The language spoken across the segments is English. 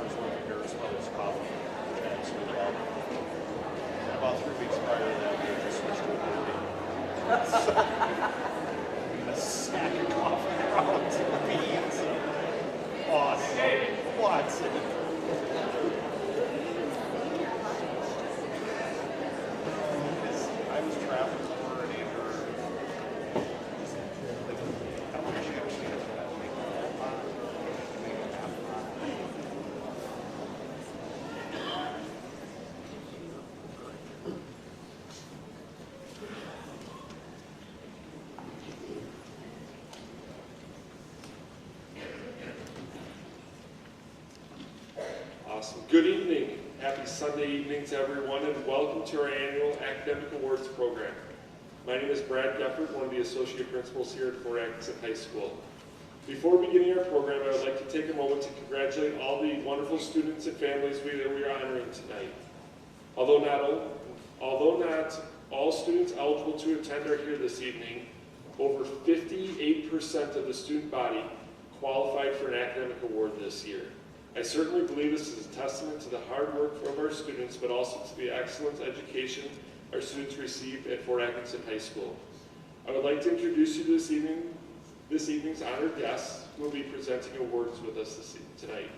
$100 worth of hair as well as coffee, which I absolutely love. And about 3 weeks prior to that, we had just switched to a a sack of coffee grounds and beans. Awesome. What? I was traveling for an acre. I wish I could see it. Awesome. Good evening. Happy Sunday evening to everyone, and welcome to our annual Academic Awards program. My name is Brad Geffert, one of the associate principals here at Fort Atkinson High School. Before beginning our program, I would like to take a moment to congratulate all the wonderful students and families that we are honoring tonight. Although not all students eligible to attend are here this evening, over 58% of the student body qualified for an academic award this year. I certainly believe this is a testament to the hard work of our students, but also to the excellent education our students receive at Fort Atkinson High School. I would like to introduce you to this evening's honored guests who will be presenting awards with us tonight.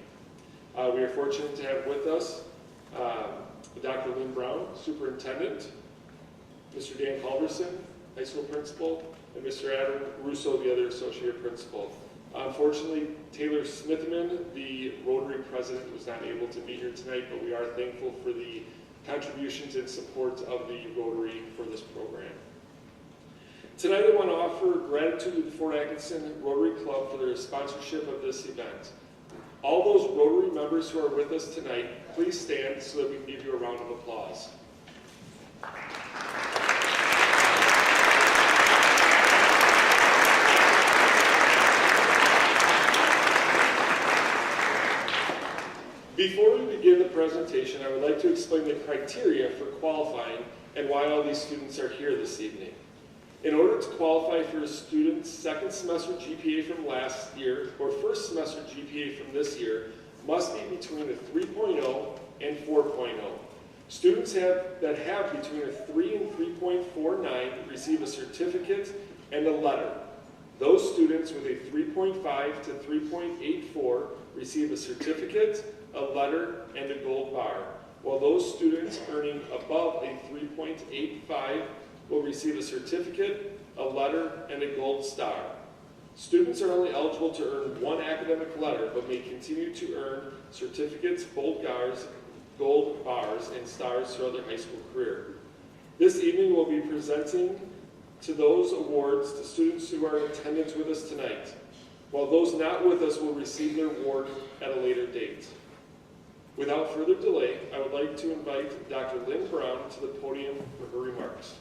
We are fortunate to have with us Dr. Lynn Brown, Superintendent, Mr. Dan Culberson, High School Principal, and Mr. Adam Russo, the other Associate Principal. Unfortunately, Taylor Smithman, the Rotary President, was not able to be here tonight, but we are thankful for the contributions and support of the Rotary for this program. Tonight I want to offer gratitude to the Fort Atkinson Rotary Club for their sponsorship of this event. All those Rotary members who are with us tonight, please stand so that we can give you a round of applause. Before we begin the presentation, I would like to explain the criteria for qualifying and why all these students are here this evening. In order to qualify for a student's second semester GPA from last year or first semester GPA from this year must be between a 3.0 and 4.0. Students that have between a 3 and 3.49 receive a certificate and a letter. Those students with a 3.5 to 3.84 receive a certificate, a letter, and a gold bar, while those students earning above a 3.85 will receive a certificate, a letter, and a gold star. Students are only eligible to earn one academic letter, but may continue to earn certificates, gold bars, and stars throughout their high school career. This evening we'll be presenting to those awards to students who are in attendance with us tonight, while those not with us will receive their award at a later date. Without further delay, I would like to invite Dr. Lynn Brown to the podium for her remarks.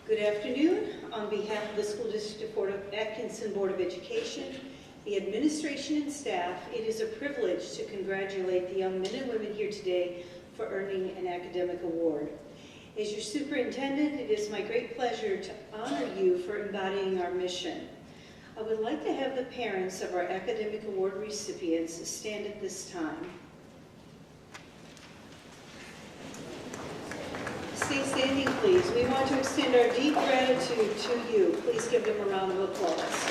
Good afternoon. On behalf of the School District of Fort Atkinson Board of Education, the administration and staff, it is a privilege to congratulate the young men and women here today for earning an academic award. As your superintendent, it is my great pleasure to honor you for embodying our mission. I would like to have the parents of our academic award recipients stand at this time. Stay standing, please. We want to extend our deep gratitude to you. Please give them a round of applause.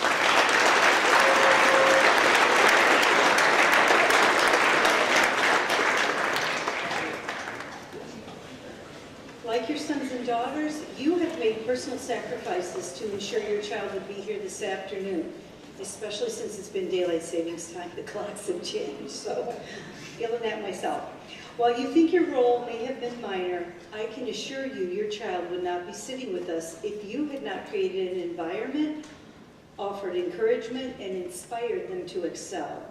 Like your sons and daughters, you have made personal sacrifices to ensure your child would be here this afternoon, especially since it's been daylight savings time. The clocks have changed, so feeling that myself. While you think your role may have been minor, I can assure you your child would not be sitting with us if you had not created an environment, offered encouragement, and inspired them to excel.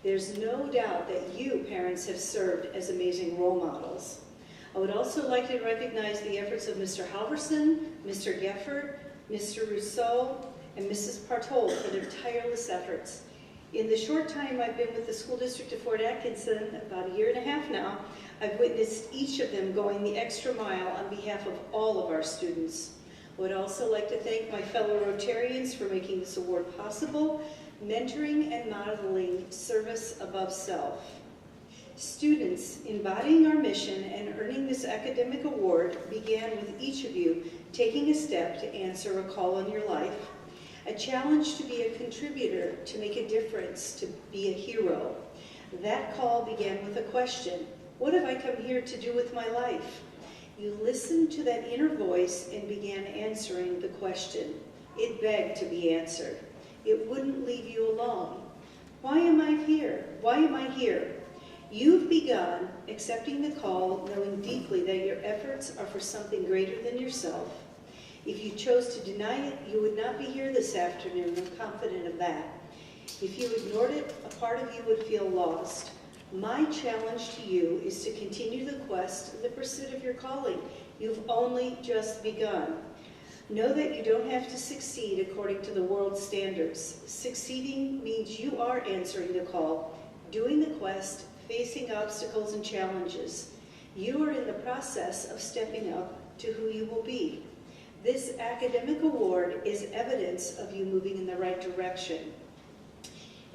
There's no doubt that you, parents, have served as amazing role models. I would also like to recognize the efforts of Mr. Halverson, Mr. Geffert, Mr. Rousseau, and Mrs. Partol for their tireless efforts. In the short time I've been with the School District of Fort Atkinson, about 1.5 years now, I've witnessed each of them going the extra mile on behalf of all of our students. I would also like to thank my fellow Rotarians for making this award possible, mentoring and modeling service above self. Students embodying our mission and earning this academic award began with each of you taking a step to answer a call in your life, a challenge to be a contributor, to make a difference, to be a hero. That call began with a question: what have I come here to do with my life? You listened to that inner voice and began answering the question. It begged to be answered. It wouldn't leave you alone. Why am I here? Why am I here? You've begun accepting the call, knowing deeply that your efforts are for something greater than yourself. If you chose to deny it, you would not be here this afternoon. I'm confident of that. If you ignored it, a part of you would feel lost. My challenge to you is to continue the quest and the pursuit of your calling. You've only just begun. Know that you don't have to succeed according to the world's standards. Succeeding means you are answering the call, doing the quest, facing obstacles and challenges. You are in the process of stepping up to who you will be. This academic award is evidence of you moving in the right direction.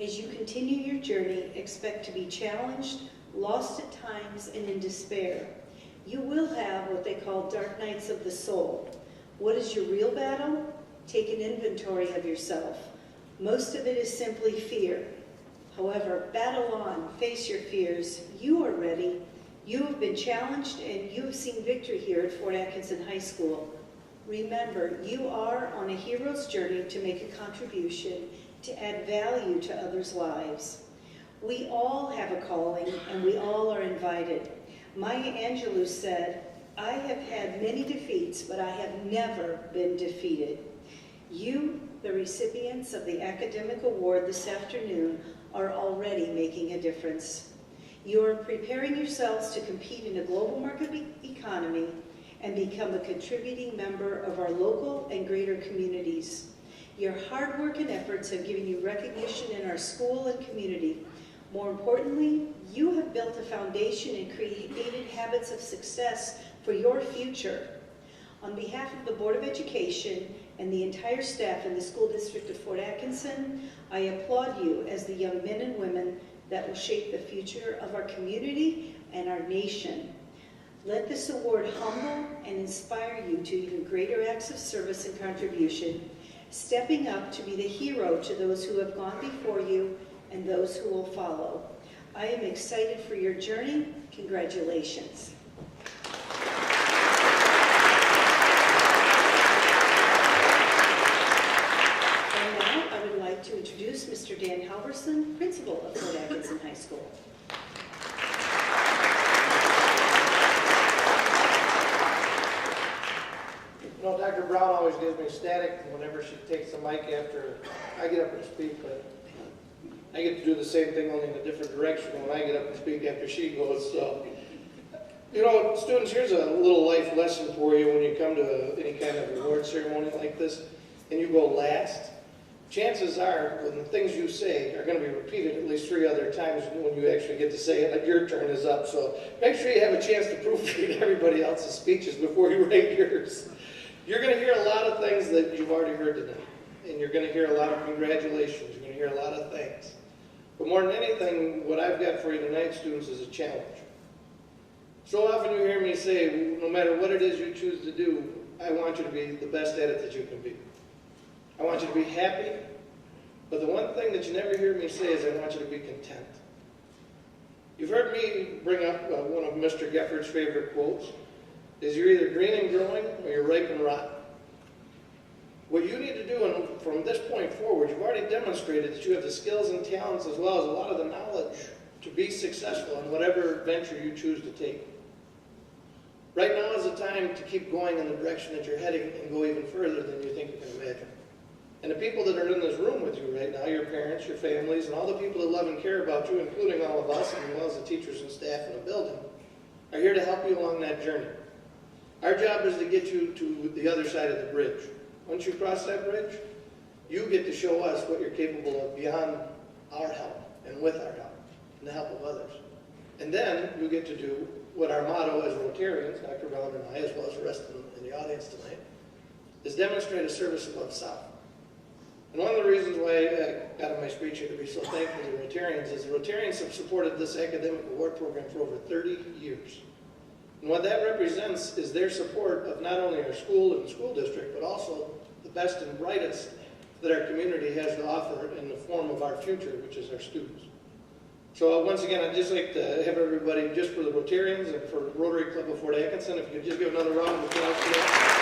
As you continue your journey, expect to be challenged, lost at times, and in despair. You will have what they call dark nights of the soul. What is your real battle? Take an inventory of yourself. Most of it is simply fear. However, battle on, face your fears. You are ready. You have been challenged and you have seen victory here at Fort Atkinson High School. Remember, you are on a hero's journey to make a contribution, to add value to others' lives. We all have a calling and we all are invited. Maya Angelou said, "I have had many defeats, but I have never been defeated." You, the recipients of the academic award this afternoon, are already making a difference. You are preparing yourselves to compete in a global market economy and become a contributing member of our local and greater communities. Your hard work and efforts have given you recognition in our school and community. More importantly, you have built a foundation and created habits of success for your future. On behalf of the Board of Education and the entire staff in the School District of Fort Atkinson, I applaud you as the young men and women that will shape the future of our community and our nation. Let this award humble and inspire you to even greater acts of service and contribution, stepping up to be the hero to those who have gone before you and those who will follow. I am excited for your journey. Congratulations. And now I would like to introduce Mr. Dan Halverson, principal of Fort Atkinson High School. You know, Dr. Brown always gives me static whenever she takes the mic after I get up and speak, but I get to do the same thing only in a different direction when I get up and speak after she goes. So, you know, students, here's a little life lesson for you when you come to any kind of award ceremony like this and you go last. Chances are, when the things you say are going to be repeated at least 3 other times when you actually get to say it, like your turn is up. So make sure you have a chance to proofread everybody else's speeches before you write yours. You're going to hear a lot of things that you've already heard tonight. And you're going to hear a lot of congratulations. You're going to hear a lot of thanks. But more than anything, what I've got for you tonight, students, is a challenge. So often you hear me say, no matter what it is you choose to do, I want you to be the best at it that you can be. I want you to be happy, but the one thing that you never hear me say is I want you to be content. You've heard me bring up one of Mr. Gefford's favorite quotes, is you're either green and growing or you're ripe and rotten. What you need to do, and from this point forward, you've already demonstrated that you have the skills and talents as well as a lot of the knowledge to be successful in whatever venture you choose to take. Right now is the time to keep going in the direction that you're heading and go even further than you think you can imagine. And the people that are in this room with you right now, your parents, your families, and all the people that love and care about you, including all of us, as well as the teachers and staff in the building, are here to help you along that journey. Our job is to get you to the other side of the bridge. Once you cross that bridge, you get to show us what you're capable of beyond our help and with our help and the help of others. And then you get to do what our motto as Rotarians, Dr. Brown and I, as well as the rest of them in the audience tonight, is demonstrate a service above self. And one of the reasons why I got in my speech here to be so thankful to the Rotarians is the Rotarians have supported this academic award program for over 30 years. And what that represents is their support of not only our school and the school district, but also the best and brightest that our community has to offer in the form of our future, which is our students. So once again, I'd just like to have everybody, just for the Rotarians and for Rotary Club of Fort Atkinson, if you could just give another round of applause for that.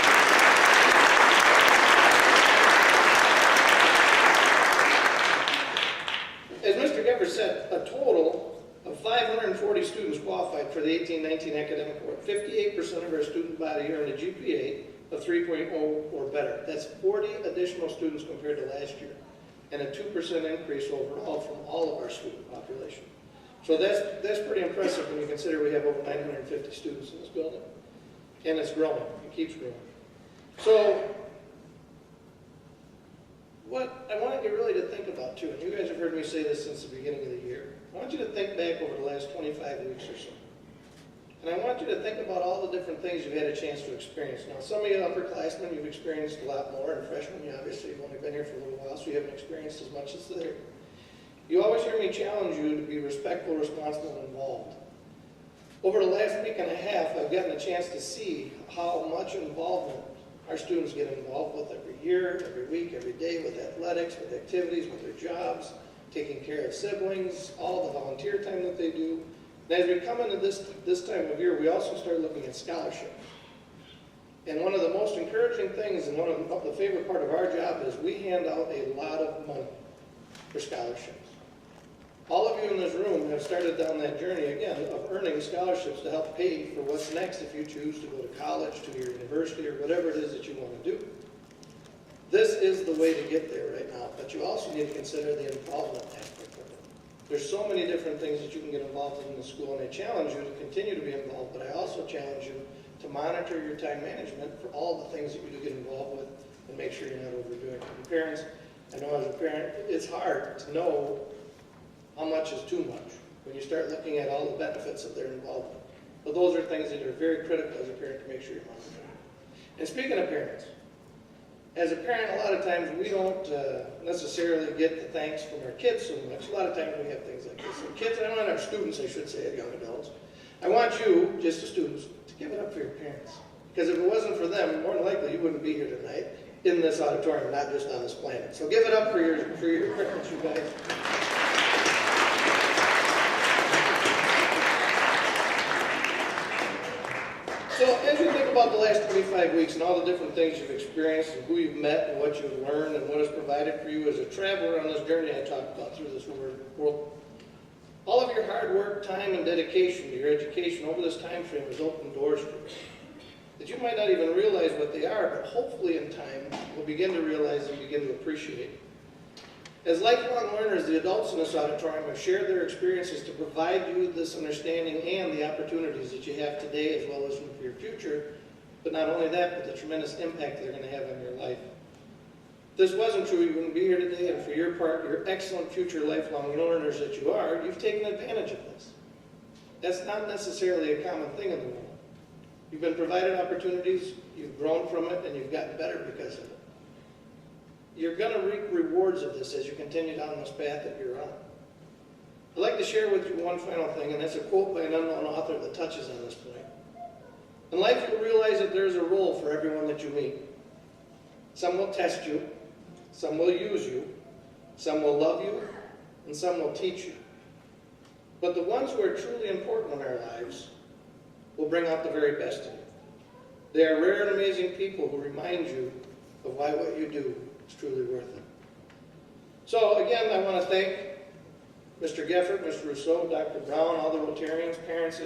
As Mr. Geffert said, a total of 540 students qualified for the 18-19 academic award. 58% of our student body earned a GPA of 3.0 or better. That's 40 additional students compared to last year, and a 2% increase overall from all of our student population. So that's pretty impressive when you consider we have over 950 students in this building. And it's growing, it keeps growing. So what I want you really to think about too, and you guys have heard me say this since the beginning of the year, I want you to think back over the last 25 weeks or so. And I want you to think about all the different things you've had a chance to experience. Now, some of you upperclassmen, you've experienced a lot more, and freshmen, you obviously have only been here for a little while, so you haven't experienced as much as there. You always hear me challenge you to be respectful, responsible, and involved. Over the last week and a half, I've gotten a chance to see how much involvement our students get involved with every year, every week, every day, with athletics, with activities, with their jobs, taking care of siblings, all the volunteer time that they do. And as we come into this time of year, we also start looking at scholarships. And one of the most encouraging things, and one of the favorite part of our job, is we hand out a lot of money for scholarships. All of you in this room have started down that journey, again, of earning scholarships to help pay for what's next if you choose to go to college, to your university, or whatever it is that you want to do. This is the way to get there right now, but you also need to consider the involvement aspect of it. There's so many different things that you can get involved in the school, and I challenge you to continue to be involved, but I also challenge you to monitor your time management for all the things that you do get involved with and make sure you're not overdoing it. And parents, I know as a parent, it's hard to know how much is too much when you start looking at all the benefits of their involvement. But those are things that are very critical as a parent to make sure you're monitoring. And speaking of parents, as a parent, a lot of times we don't necessarily get the thanks from our kids so much. A lot of times we have things like this. And kids, I want our students, I should say, young adults, I want you, just the students, to give it up for your parents. Because if it wasn't for them, more than likely you wouldn't be here tonight in this auditorium, not just on this planet. So give it up for your parents, you guys. So as you think about the last 25 weeks and all the different things you've experienced and who you've met and what you've learned and what is provided for you as a traveler on this journey I talked about through this world, all of your hard work, time, and dedication to your education over this time frame has opened doors for you that you might not even realize what they are, but hopefully in time will begin to realize and begin to appreciate. As lifelong learners, the adults in this auditorium have shared their experiences to provide you this understanding and the opportunities that you have today as well as for your future, but not only that, but the tremendous impact they're going to have on your life. If this wasn't true, you wouldn't be here today, and for your part, your excellent future lifelong learners that you are, you've taken advantage of this. That's not necessarily a common thing in the world. You've been provided opportunities, you've grown from it, and you've gotten better because of it. You're going to reap rewards of this as you continue down this path that you're on. I'd like to share with you one final thing, and that's a quote by an unknown author that touches on this point. In life, you'll realize that there's a role for everyone that you meet. Some will test you, some will use you, some will love you, and some will teach you. But the ones who are truly important in our lives will bring out the very best in you. They are rare and amazing people who remind you of why what you do is truly worth it. So again, I want to thank Mr. Geffert, Mr. Rousseau, Dr. Brown, all the Rotarians, parents.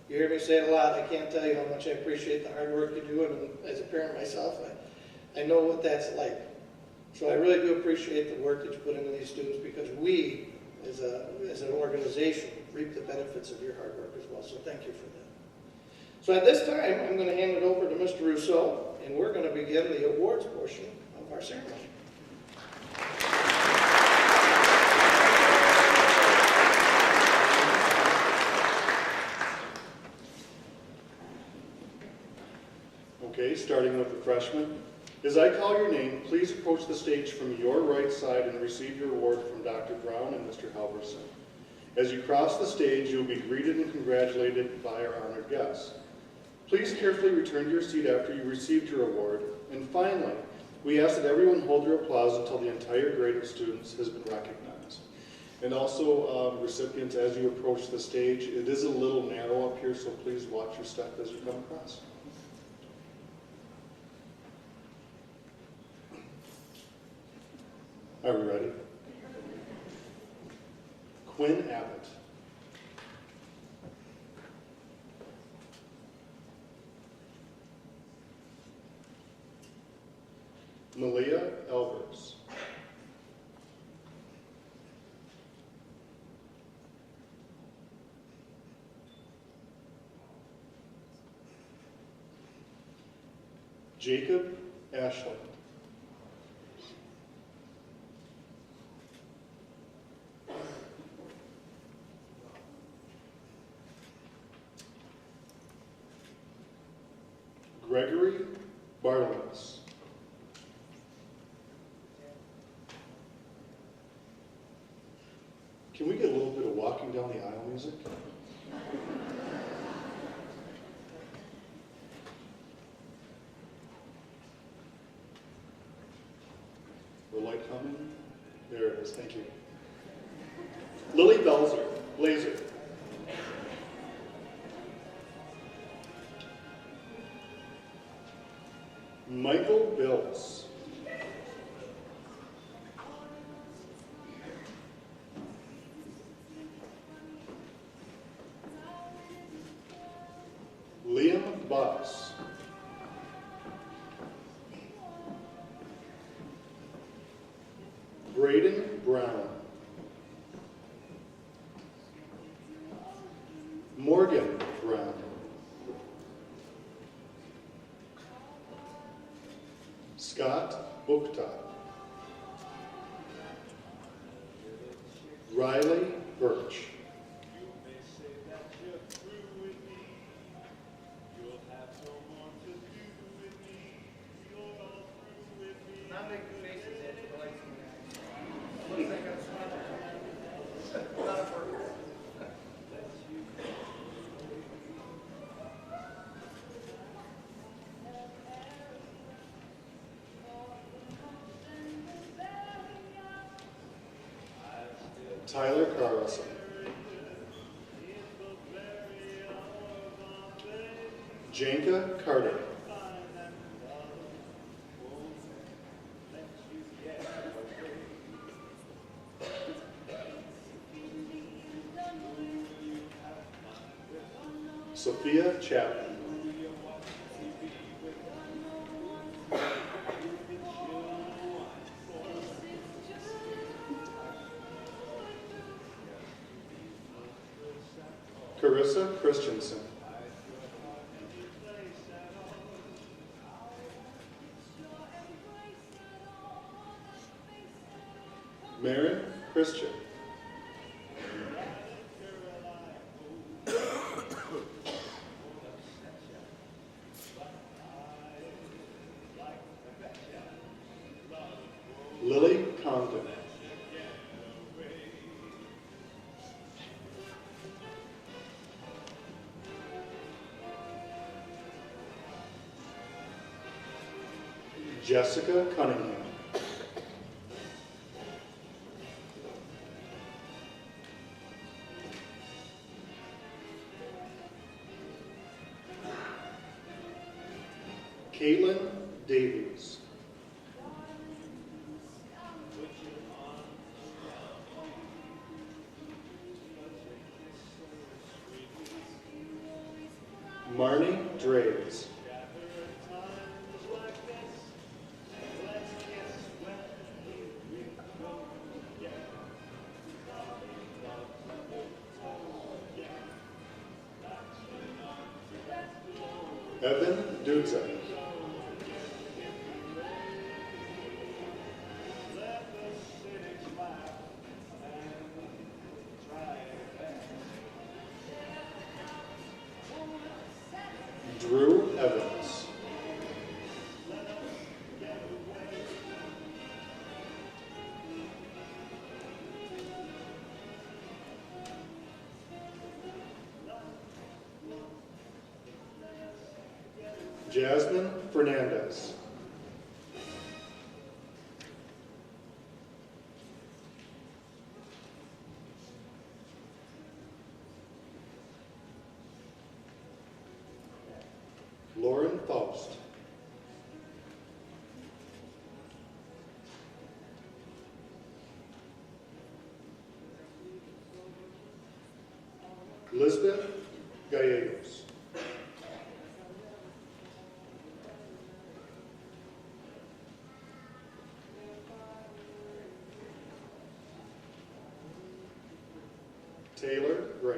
You hear me say it a lot. I can't tell you how much I appreciate the hard work you do, and as a parent myself, I know what that's like. So I really do appreciate the work that you put into these students, because we, as an organization, reap the benefits of your hard work as well. So thank you for that. So at this time, I'm going to hand it over to Mr. Rousseau, and we're going to begin the awards portion of our ceremony. Okay, starting with the freshmen. As I call your name, please approach the stage from your right side and receive your award from Dr. Brown and Mr. Halverson. As you cross the stage, you will be greeted and congratulated by our honored guests. Please carefully return to your seat after you received your award. And finally, we ask that everyone hold their applause until the entire grade of students has been recognized. And also, recipients, as you approach the stage, it is a little narrow up here, so please watch your step as you come across. Are we ready? Quinn Abbott. Malia Elvers. Jacob Ashland. Gregory Bartlemus. Can we get a little bit of walking down the aisle music? The light coming? There it is, thank you. Lily Blazer. Michael Bills. Liam Boss. Braden Brown. Morgan Brown. Scott Bukta. Riley Birch. Not making faces at you, but like some guys. Looks like I'm smiling. Not a burger. Tyler Carlson. Janka Carter. Sophia Chapman. Carissa Christensen. Maren Christian. Lily Condon. Jessica Cunningham. Caitlin Davies. Marnie Draves. Evan Dudza. Drew Evans. Jasmine Fernandez. Lauren Faust. Lisbeth Gallegos. Taylor Gray.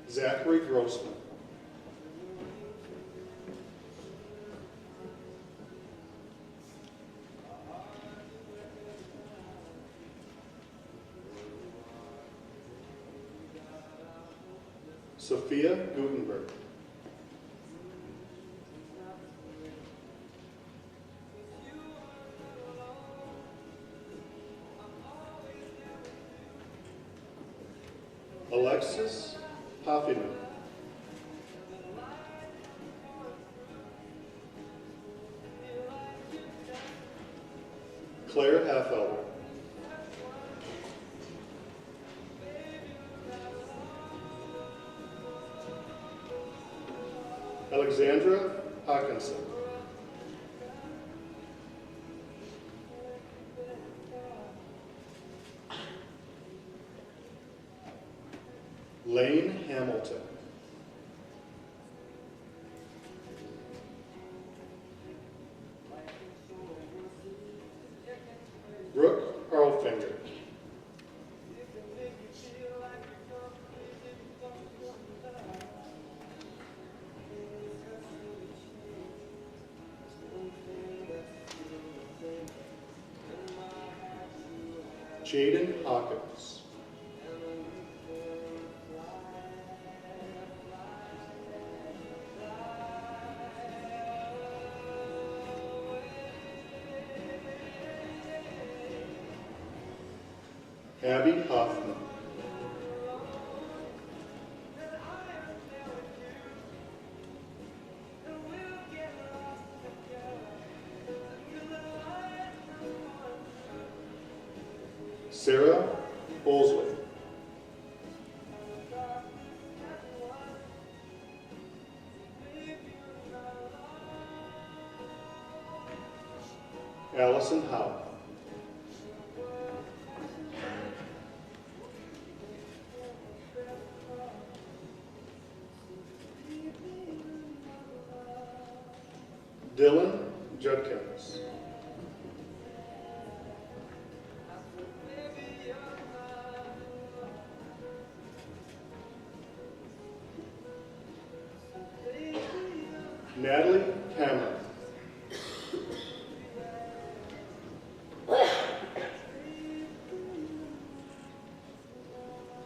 Zachary Grossman. Sophia Gutenberg. Alexis Hoffman. Claire Halfelder. Alexandra Hawkinson. Lane Hamilton. Brooke Harlfinger. Jaden Hawkins. Abby Hoffman. Sarah Bolsway. Allison Howe. Dylan Judkins. Natalie Cameron.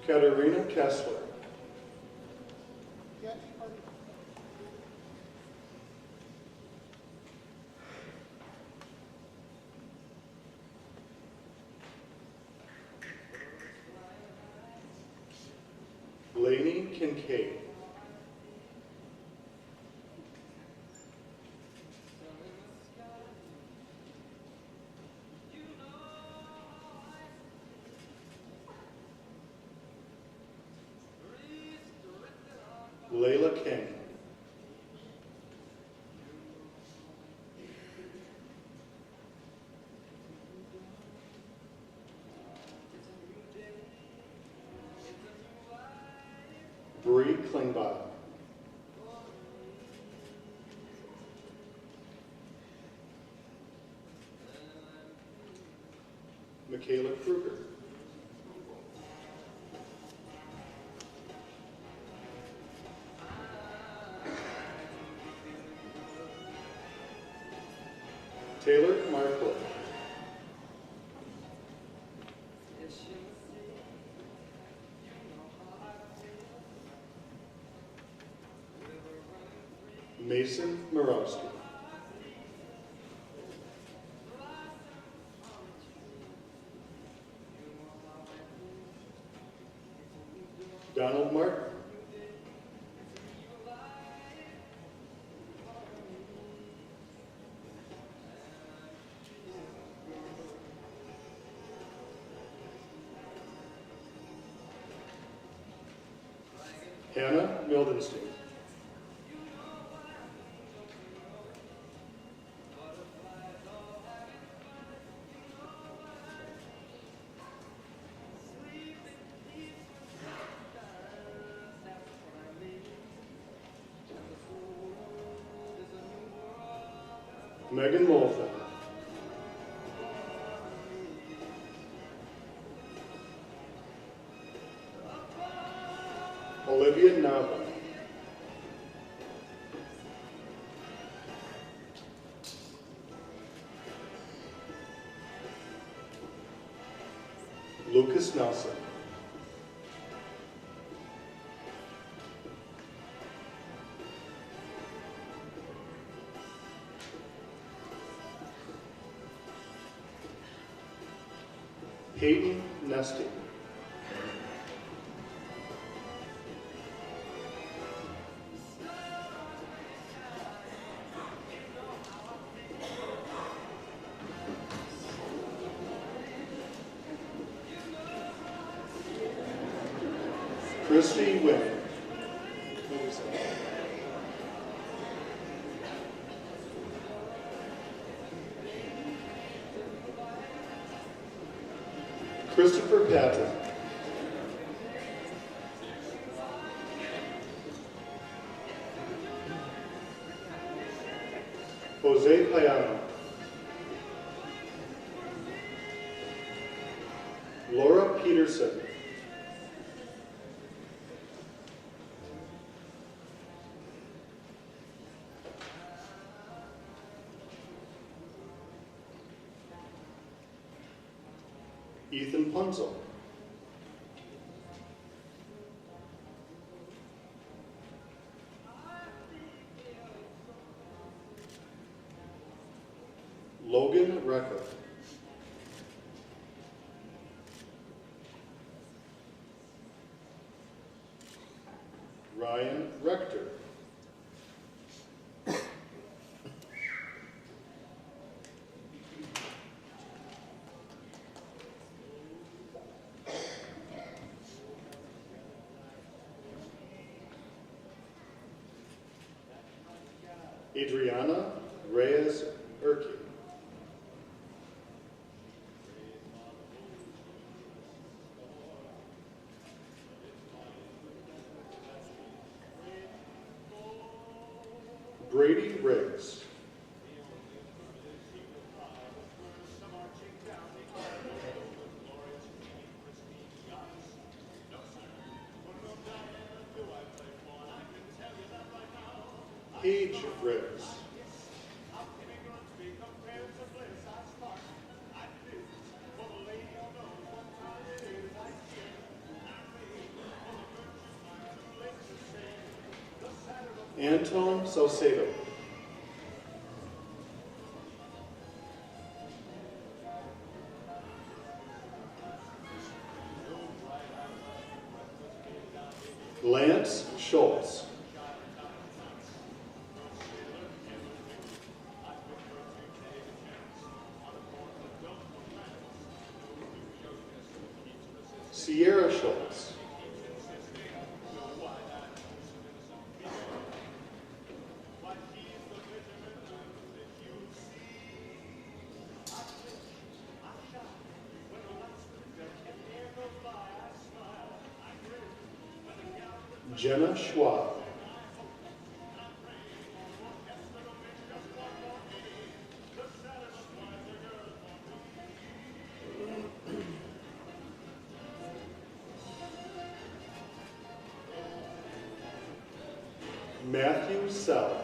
Katerina Kessler. Lainey Kincaid. Layla King. Bree Klingbeil. Michaela Kruger. Taylor Markle. Mason Morawski. Hannah Mildenstein. Megan Molfen. Olivia Nava. Lucas Nelson. Hayden Nesting. Christy Wynn. Christopher Patton. Jose Payano. Laura Peterson. Ethan Punzel. Logan Recker. Ryan Rector. Adriana Reyes Urquhart. Brady Riggs. Paige Riggs. Anton Salcedo. Lance Schultz. Sierra Schultz. Jenna Schwab. Matthew Sell.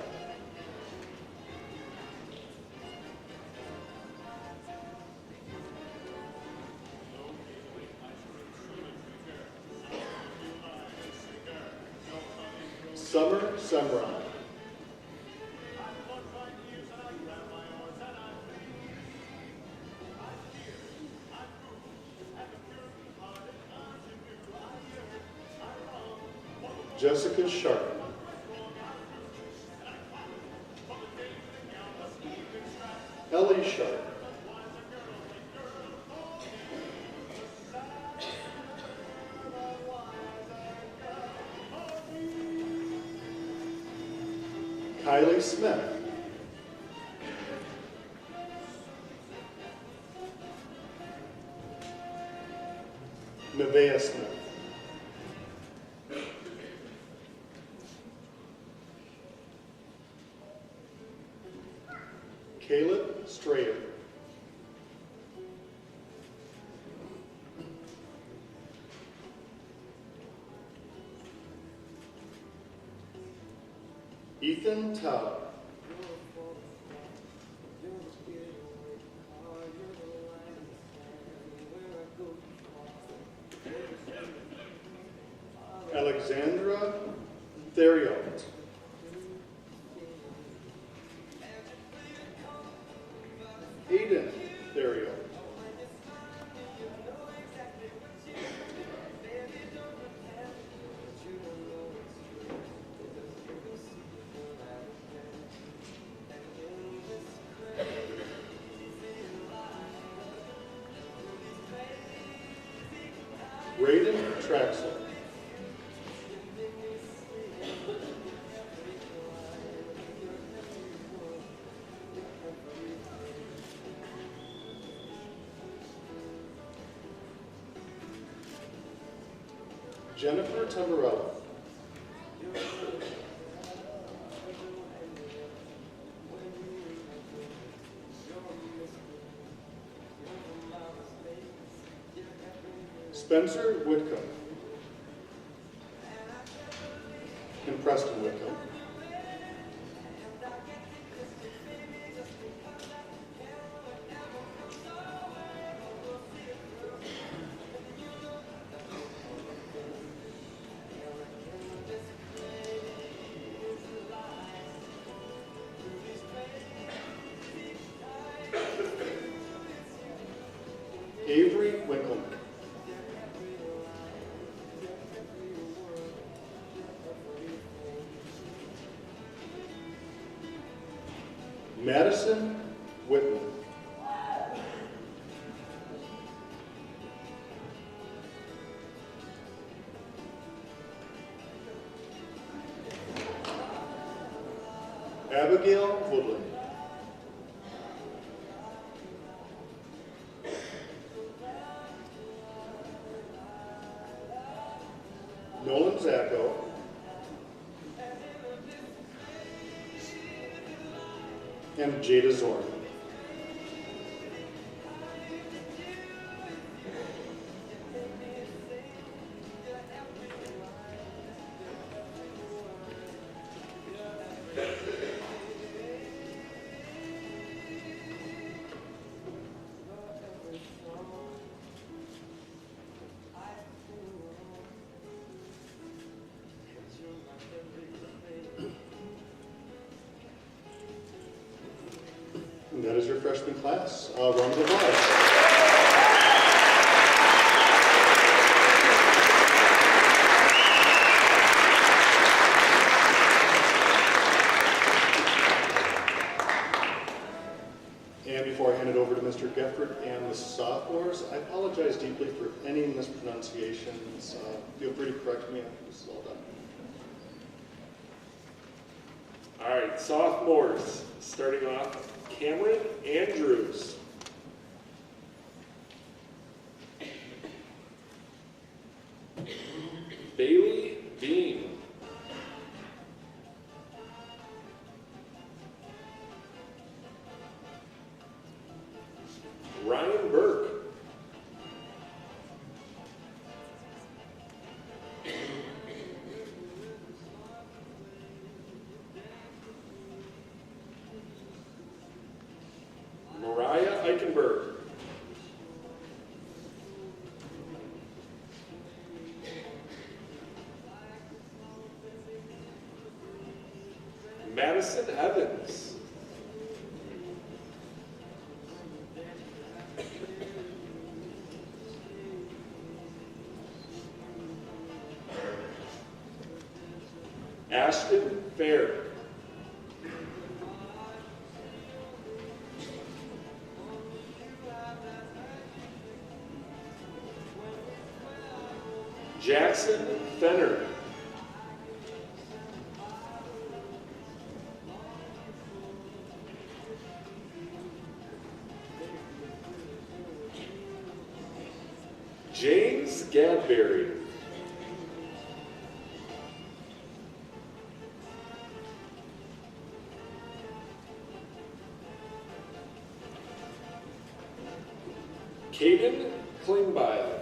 Summer Semron. Jessica Sharp. Ellie Sharp. Kylie Smith. Nevaeh Smith. Caleb Strayer. Ethan Taub. Alexandra Theriot. Aiden Theriot. Braden Traxler. Jennifer Tamburello. Spencer Whitcomb. And Preston Whitcomb. Avery Winkleman. Madison Whitman. Abigail Woodland. Nolan Zacco. And Jada Zorn. And that is your freshman class. Round of applause. And before I hand it over to Mr. Geffert and the sophomores, I apologize deeply for any mispronunciations. Feel free to correct me after this is all done. All right, sophomores, starting off, Cameron Andrews. Bailey Bean. Ryan Burke. Mariah Eichenberg. Madison Evans. Ashton Fair. Jackson Fenner. Elise Gadberry. Caden Klingbeil.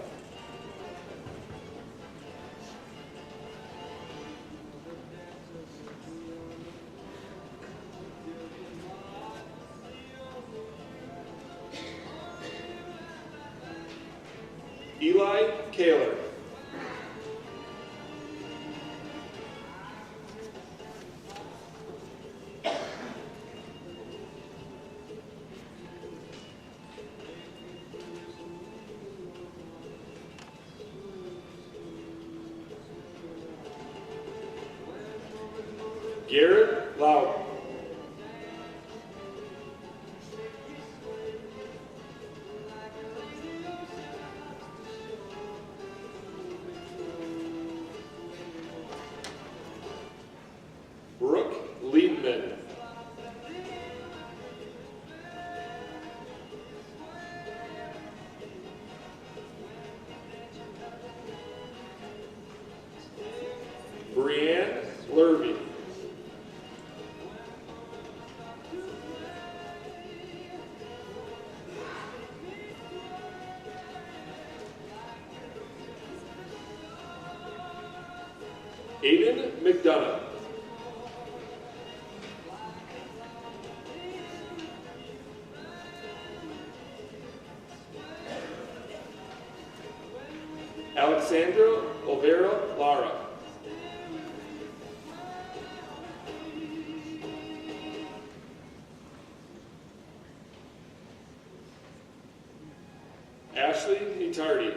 Eli Kaler. Garrett Loud. Brooke Liebman. Brianne Lurvey. Aiden McDonough. Alexandra Olvera Lara. Ashley Nitardi.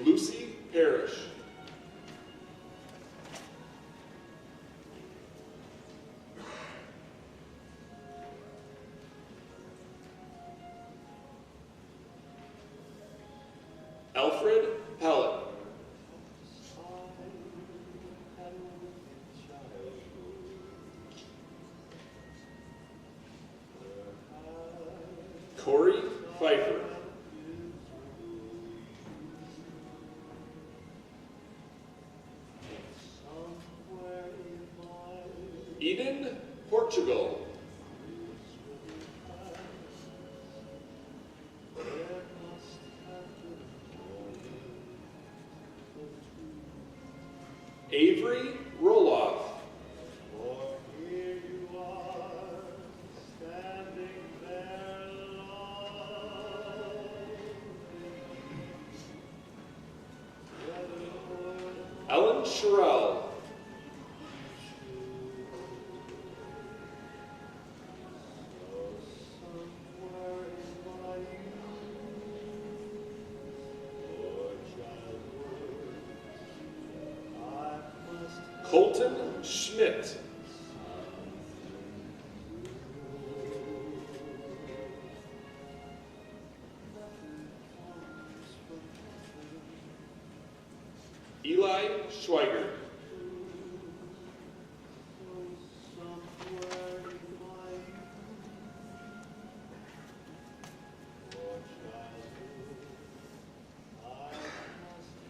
Lucy Parrish. Alfred Pellet. Corey Pfeiffer. Eden Portugal. Avery Roloff. Ellen Sherrill. Colton Schmidt. Eli Schweiger.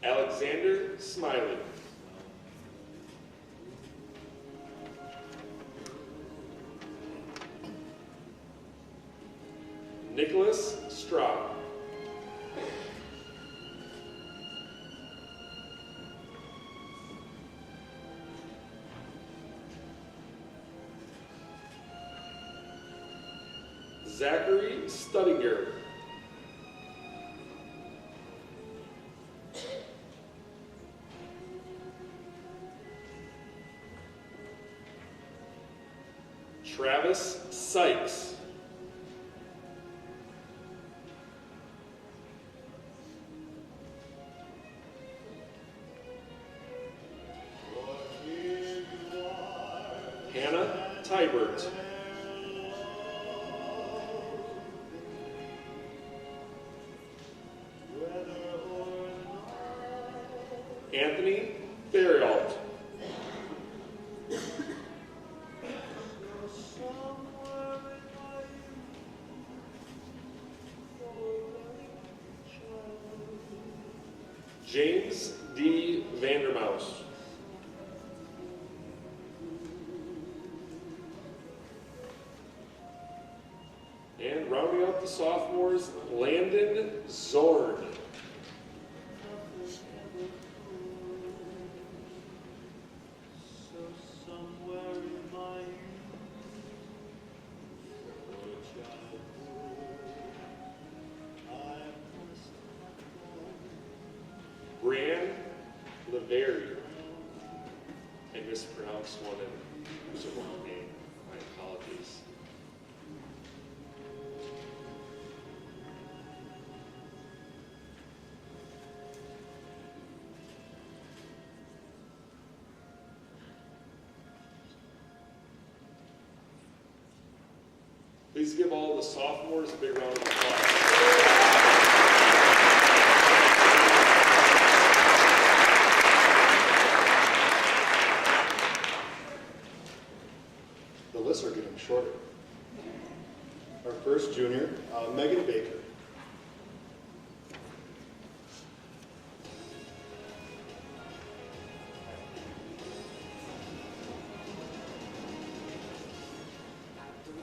Alexander Smiley. Nicholas Straub. Zachary Studinger. Travis Sykes. Hannah Tybert. Anthony Berrialt. James D. Vandermouse. And rounding out the sophomores, Landon Zord. Brianne Lavery. I mispronounced one and it was a wrong name. My apologies. Please give all the sophomores a big round of applause. The lists are getting shorter. Our first junior, Megan Baker.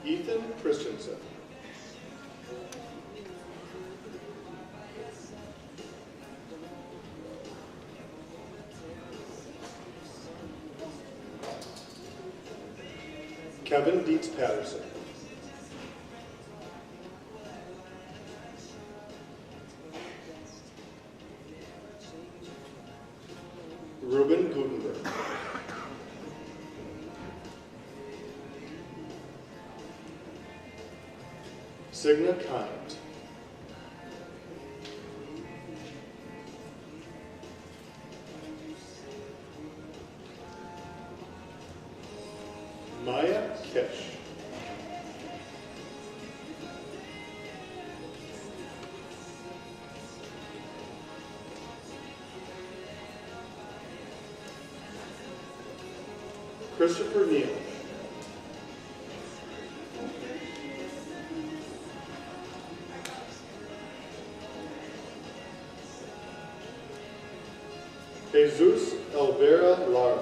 Ethan Christensen. Kevin Dietz Patterson. Ruben Gutenberg. Signa Kind. Maya Kish. Christopher Neal. Jesus Elvera Lara.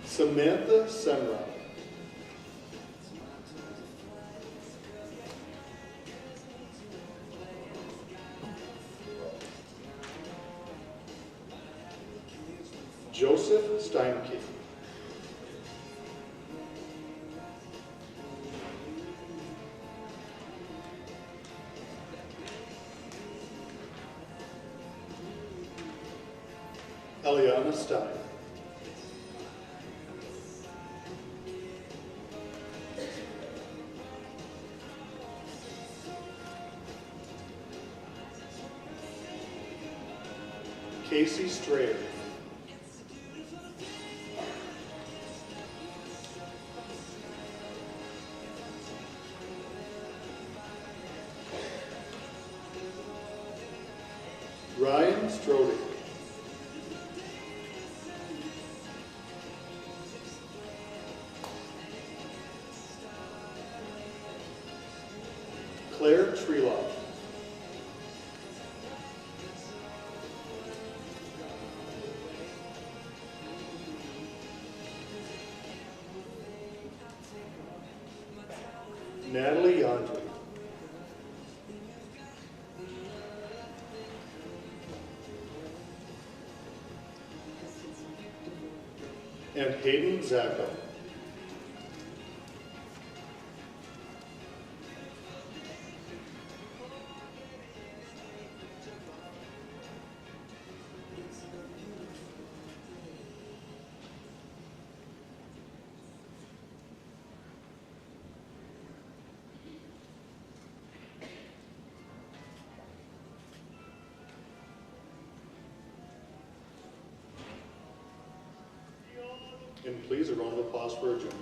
Samantha Semra. Joseph Steinke. Eliana Stein. Casey Strayer. Ryan Strode. Claire Treloff. Natalie Yandry. And Hayden Zacko. And please, a round of applause for our juniors.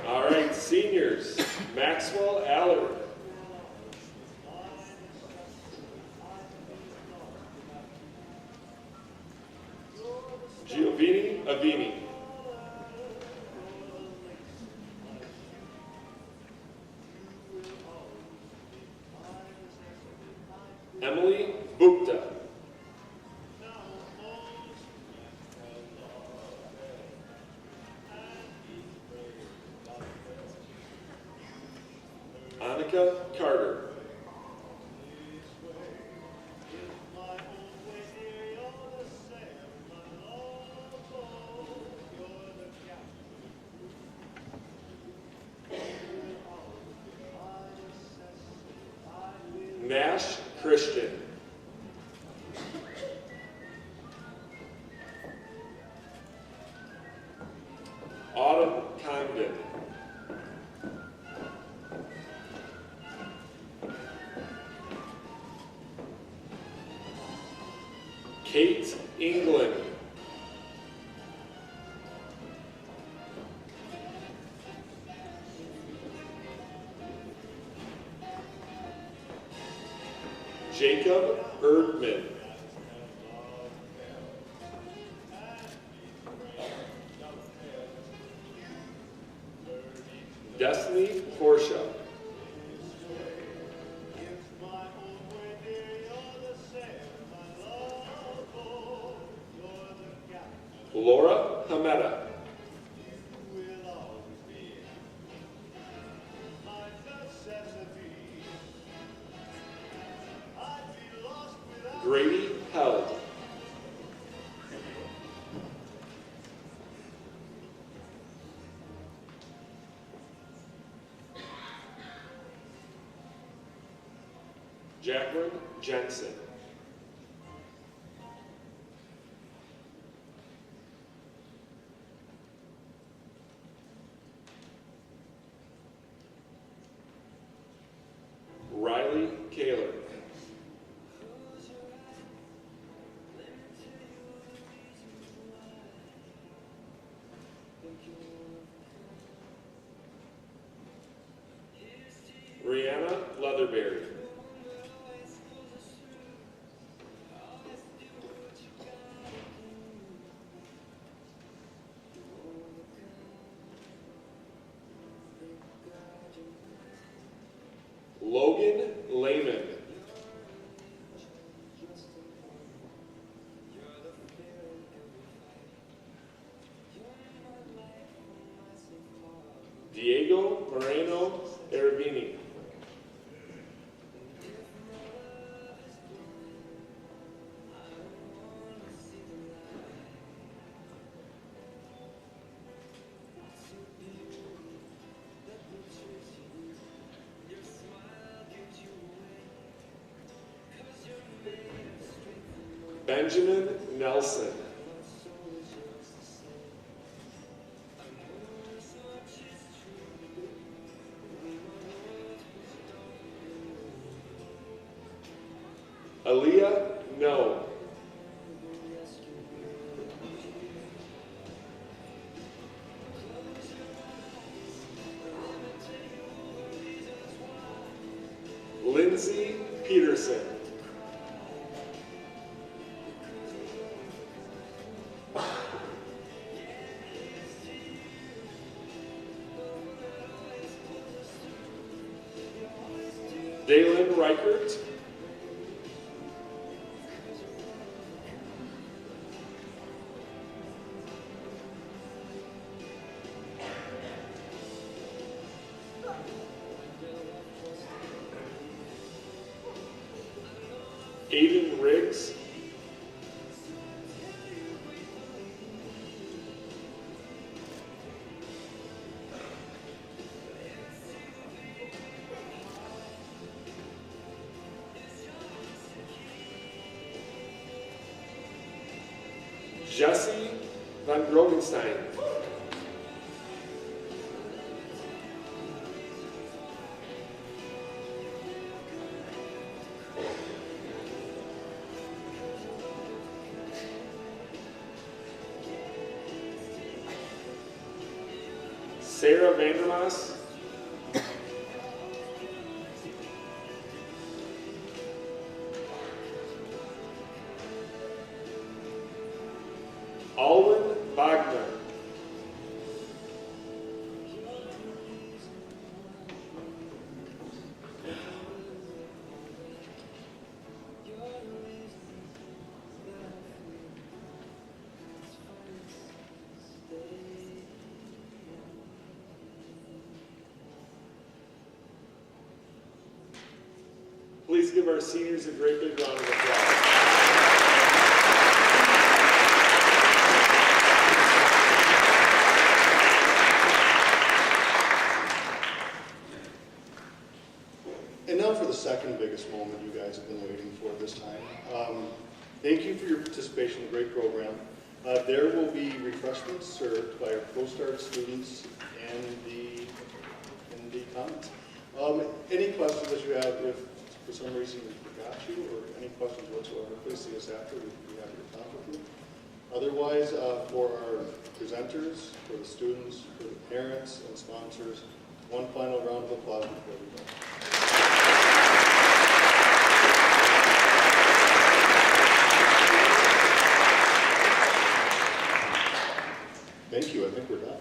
All right, seniors, Maxwell Aller. Avini. Emily Bukta. Annika Carter. Nash Christian. Autumn Condon. Kate England. Jacob Erdman. Destiny Porsche. Laura Hameda. Grady Held. Jacqueline Jensen. Riley Kaler. Rihanna Leatherberry. Logan Lehman. Diego Moreno Ervini. Benjamin Nelson. Aaliyah No. Lindsay Peterson. Dalen Reichert. Aiden Riggs. Jesse Van Grogenstein. Sarah Vandermaas. Alwyn Wagner. Please give our seniors a great big round of applause. And now for the second biggest moment you guys have been waiting for this time. Thank you for your participation in the great program. There will be refreshments served by our ProStart students in the comments. Any questions that you have, if for some reason we forgot you, or any questions whatsoever, please see us after. We'd be happy to talk with you. Otherwise, for our presenters, for the students, for the parents and sponsors, one final round of applause before we go. Thank you. I think we're done.